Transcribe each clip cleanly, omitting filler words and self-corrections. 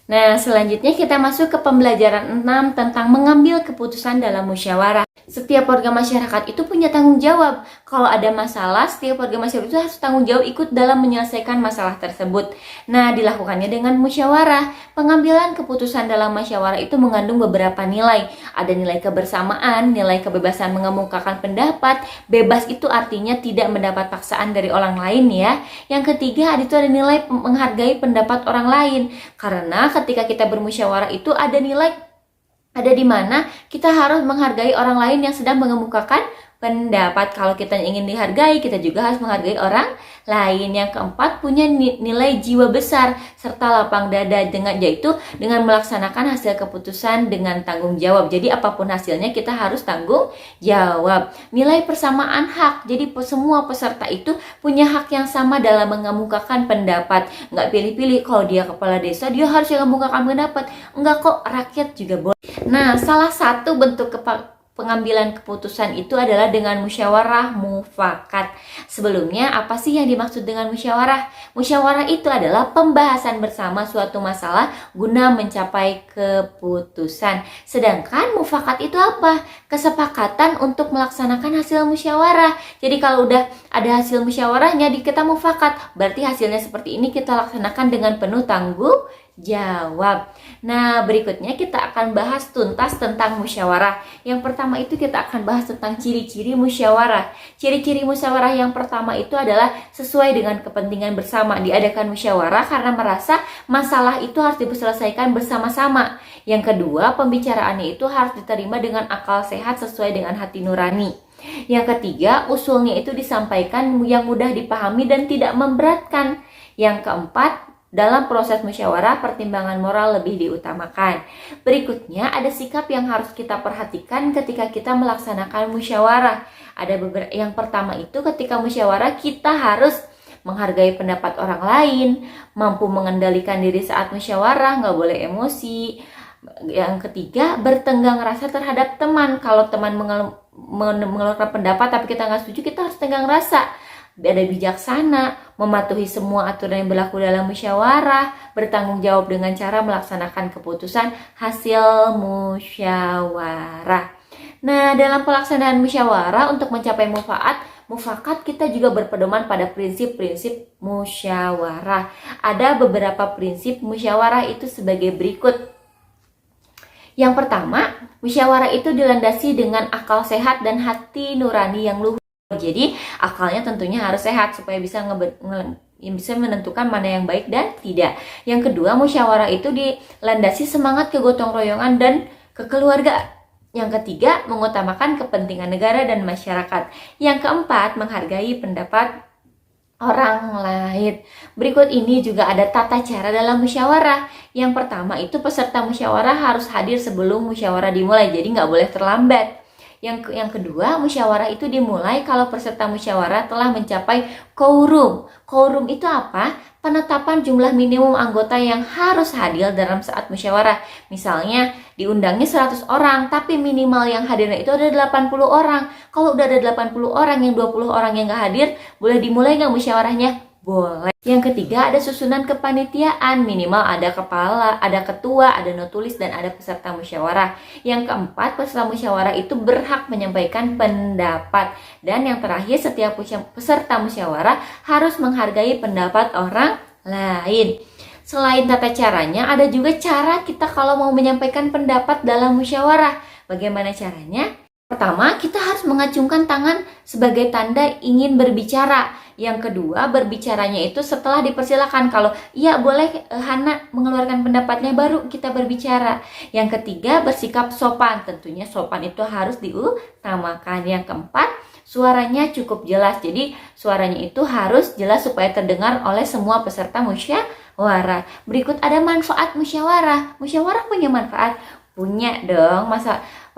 Nah, selanjutnya kita masuk ke pembelajaran 6 tentang mengambil keputusan dalam musyawarah. Setiap warga masyarakat itu punya tanggung jawab. Kalau ada masalah, setiap warga masyarakat itu harus tanggung jawab ikut dalam menyelesaikan masalah tersebut. Nah, dilakukannya dengan musyawarah. Pengambilan keputusan dalam musyawarah itu mengandung beberapa nilai. Ada nilai kebersamaan, nilai kebebasan mengemukakan pendapat. Bebas itu artinya tidak mendapat paksaan dari orang lain ya. Yang ketiga, itu ada nilai menghargai pendapat orang lain. Karena ketika kita bermusyawarah itu ada nilai, ada di mana kita harus menghargai orang lain yang sedang mengemukakan pendapat. Kalau kita ingin dihargai, kita juga harus menghargai orang lain. Yang keempat, punya nilai jiwa besar serta lapang dada, yaitu dengan melaksanakan hasil keputusan dengan tanggung jawab. Jadi apapun hasilnya kita harus tanggung jawab. Nilai persamaan hak, jadi semua peserta itu punya hak yang sama dalam mengemukakan pendapat. Nggak pilih-pilih, kalau dia kepala desa dia harus yang mengemukakan pendapat. Enggak kok, rakyat juga boleh. Nah, salah satu bentuk pengambilan keputusan itu adalah dengan musyawarah mufakat. Sebelumnya, apa sih yang dimaksud dengan musyawarah? Musyawarah itu adalah pembahasan bersama suatu masalah guna mencapai keputusan. Sedangkan mufakat itu apa? Kesepakatan untuk melaksanakan hasil musyawarah. Jadi kalau udah ada hasil musyawarahnya, kita mufakat. Berarti hasilnya seperti ini kita laksanakan dengan penuh tanggung jawab. Nah, berikutnya kita akan bahas tuntas tentang musyawarah. Yang pertama itu kita akan bahas tentang ciri-ciri musyawarah. Ciri-ciri musyawarah yang pertama itu adalah sesuai dengan kepentingan bersama. Diadakan musyawarah karena merasa masalah itu harus diselesaikan bersama-sama. Yang kedua, pembicaraannya itu harus diterima dengan akal sehat sesuai dengan hati nurani. Yang ketiga, usulnya itu disampaikan yang mudah dipahami dan tidak memberatkan. Yang keempat, dalam proses musyawarah, pertimbangan moral lebih diutamakan. Berikutnya, ada sikap yang harus kita perhatikan ketika kita melaksanakan musyawarah. Yang pertama itu ketika musyawarah kita harus menghargai pendapat orang lain, mampu mengendalikan diri saat musyawarah, nggak boleh emosi. Yang ketiga, bertenggang rasa terhadap teman. Kalau teman mengeluarkan pendapat tapi kita nggak setuju, kita harus tenggang rasa. Ada bijaksana, mematuhi semua aturan yang berlaku dalam musyawarah, bertanggung jawab dengan cara melaksanakan keputusan hasil musyawarah. Nah, dalam pelaksanaan musyawarah untuk mencapai mufakat kita juga berpedoman pada prinsip-prinsip musyawarah. Ada beberapa prinsip musyawarah itu sebagai berikut. Yang pertama, musyawarah itu dilandasi dengan akal sehat dan hati nurani yang luhur. Jadi akalnya tentunya harus sehat supaya bisa bisa menentukan mana yang baik dan tidak. Yang kedua, musyawarah itu dilandasi semangat kegotong royongan dan kekeluargaan. Yang ketiga, mengutamakan kepentingan negara dan masyarakat. Yang keempat, menghargai pendapat orang lain. Berikut ini juga ada tata cara dalam musyawarah. Yang pertama itu peserta musyawarah harus hadir sebelum musyawarah dimulai, jadi nggak boleh terlambat. Yang kedua, musyawarah itu dimulai kalau peserta musyawarah telah mencapai quorum. Quorum itu apa? Penetapan jumlah minimum anggota yang harus hadir dalam saat musyawarah. Misalnya diundangnya 100 orang, tapi minimal yang hadirnya itu ada 80 orang. Kalau udah ada 80 orang, yang 20 orang yang nggak hadir, boleh dimulai nggak musyawarahnya? Boleh. Yang ketiga, ada susunan kepanitiaan. Minimal ada kepala, ada ketua, ada notulis, dan ada peserta musyawarah. Yang keempat, peserta musyawarah itu berhak menyampaikan pendapat. Dan yang terakhir, setiap peserta musyawarah harus menghargai pendapat orang lain. Selain tata caranya, ada juga cara kita kalau mau menyampaikan pendapat dalam musyawarah. Bagaimana caranya? Pertama, kita harus mengacungkan tangan sebagai tanda ingin berbicara. Yang kedua, berbicaranya itu setelah dipersilakan. Kalau iya boleh Hana mengeluarkan pendapatnya, baru kita berbicara. Yang ketiga, bersikap sopan. Tentunya sopan itu harus diutamakan. Yang keempat, suaranya cukup jelas. Jadi suaranya itu harus jelas supaya terdengar oleh semua peserta musyawarah. Berikut ada manfaat musyawarah. Musyawarah punya manfaat? Punya dong.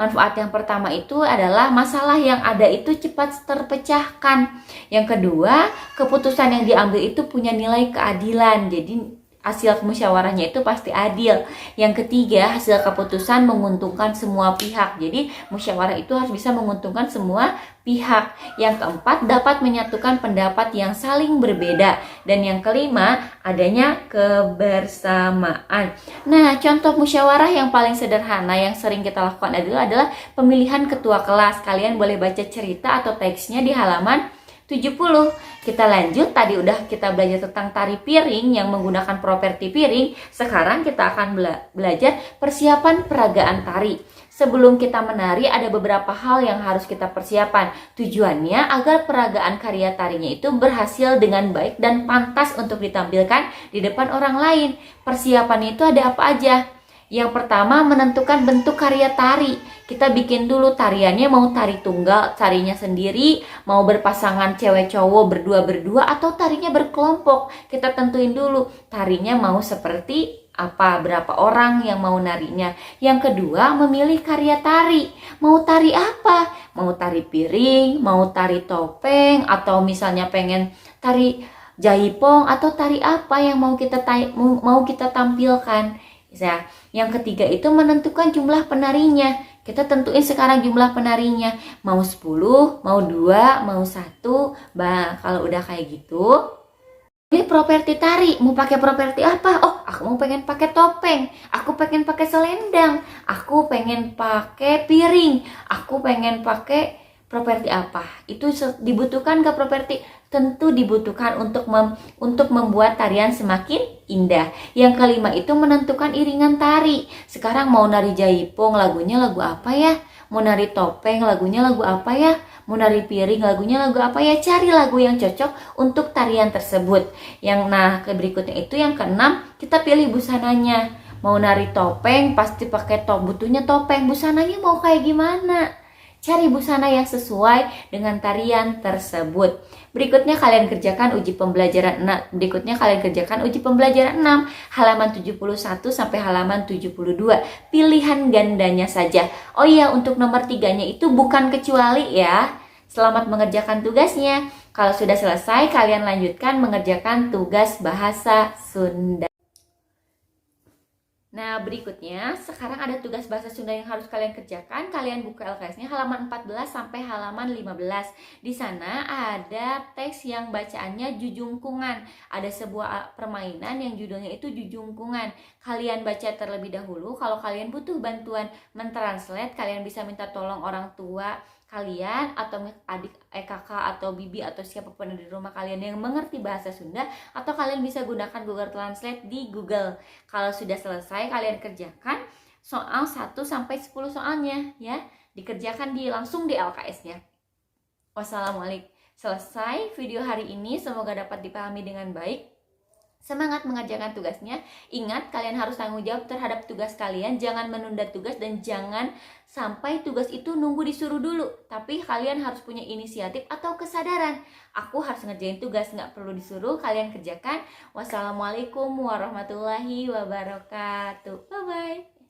Manfaat yang pertama itu adalah masalah yang ada itu cepat terpecahkan. Yang kedua, keputusan yang diambil itu punya nilai keadilan. Jadi hasil musyawarahnya itu pasti adil. Yang ketiga, hasil keputusan menguntungkan semua pihak. Jadi musyawarah itu harus bisa menguntungkan semua pihak. Yang keempat, dapat menyatukan pendapat yang saling berbeda. Dan yang kelima, adanya kebersamaan. Nah, contoh musyawarah yang paling sederhana yang sering kita lakukan adalah pemilihan ketua kelas. Kalian boleh baca cerita atau teksnya di halaman 70. Kita lanjut, tadi udah kita belajar tentang tari piring yang menggunakan properti piring. Sekarang kita akan belajar persiapan peragaan tari. Sebelum kita menari ada beberapa hal yang harus kita persiapan. Tujuannya agar peragaan karya tarinya itu berhasil dengan baik dan pantas untuk ditampilkan di depan orang lain. Persiapannya itu ada apa aja? Yang pertama, menentukan bentuk karya tari. Kita bikin dulu tariannya, mau tari tunggal, tarinya sendiri, mau berpasangan cewek cowok berdua-berdua, atau tarinya berkelompok. Kita tentuin dulu tarinya mau seperti apa, berapa orang yang mau narinya. Yang kedua, memilih karya tari. Mau tari apa? Mau tari piring, mau tari topeng, atau misalnya pengen tari jaipong, atau tari apa yang mau kita tampilkan. Nah, yang ketiga itu menentukan jumlah penarinya. Kita tentuin sekarang jumlah penarinya. Mau 10, mau 2, mau 1. Kalau udah kayak gitu, ini properti tari. Mau pakai properti apa? Oh, aku mau pengen pakai topeng. Aku pengen pakai selendang. Aku pengen pakai piring. Aku pengen pakai properti apa? Itu dibutuhkan ke properti? Tentu dibutuhkan untuk membuat tarian semakin indah. Yang kelima itu menentukan iringan tari. Sekarang mau nari jaipong, lagunya lagu apa ya? Mau nari topeng, lagunya lagu apa ya? Mau nari piring, lagunya lagu apa ya? Cari lagu yang cocok untuk tarian tersebut. Berikutnya itu yang keenam, kita pilih busananya. Mau nari topeng, pasti pakai butuhnya topeng. Busananya mau kayak gimana? Cari busana yang sesuai dengan tarian tersebut. Berikutnya kalian kerjakan uji pembelajaran 6, halaman 71 sampai halaman 72. Pilihan gandanya saja. Oh iya, untuk nomor 3-nya itu bukan kecuali ya. Selamat mengerjakan tugasnya. Kalau sudah selesai, kalian lanjutkan mengerjakan tugas bahasa Sunda. Nah, berikutnya sekarang ada tugas bahasa Sunda yang harus kalian kerjakan. Kalian buka LKS-nya halaman 14 sampai halaman 15. Di sana ada teks yang bacaannya jujungkungan. Ada sebuah permainan yang judulnya itu jujungkungan. Kalian baca terlebih dahulu. Kalau kalian butuh bantuan mentranslate, kalian bisa minta tolong orang tua kalian atau adik, kakak atau bibi atau siapapun di rumah kalian yang mengerti bahasa Sunda, atau kalian bisa gunakan Google Translate di Google. Kalau sudah selesai, kalian kerjakan soal 1 sampai 10 soalnya ya. Dikerjakan langsung di LKS-nya. Wassalamualaikum. Selesai video hari ini, semoga dapat dipahami dengan baik. Semangat mengerjakan tugasnya. Ingat, kalian harus tanggung jawab terhadap tugas kalian. Jangan menunda tugas dan jangan sampai tugas itu nunggu disuruh dulu. Tapi kalian harus punya inisiatif atau kesadaran. Aku harus ngerjain tugas, nggak perlu disuruh. Kalian kerjakan. Wassalamualaikum warahmatullahi wabarakatuh. Bye-bye.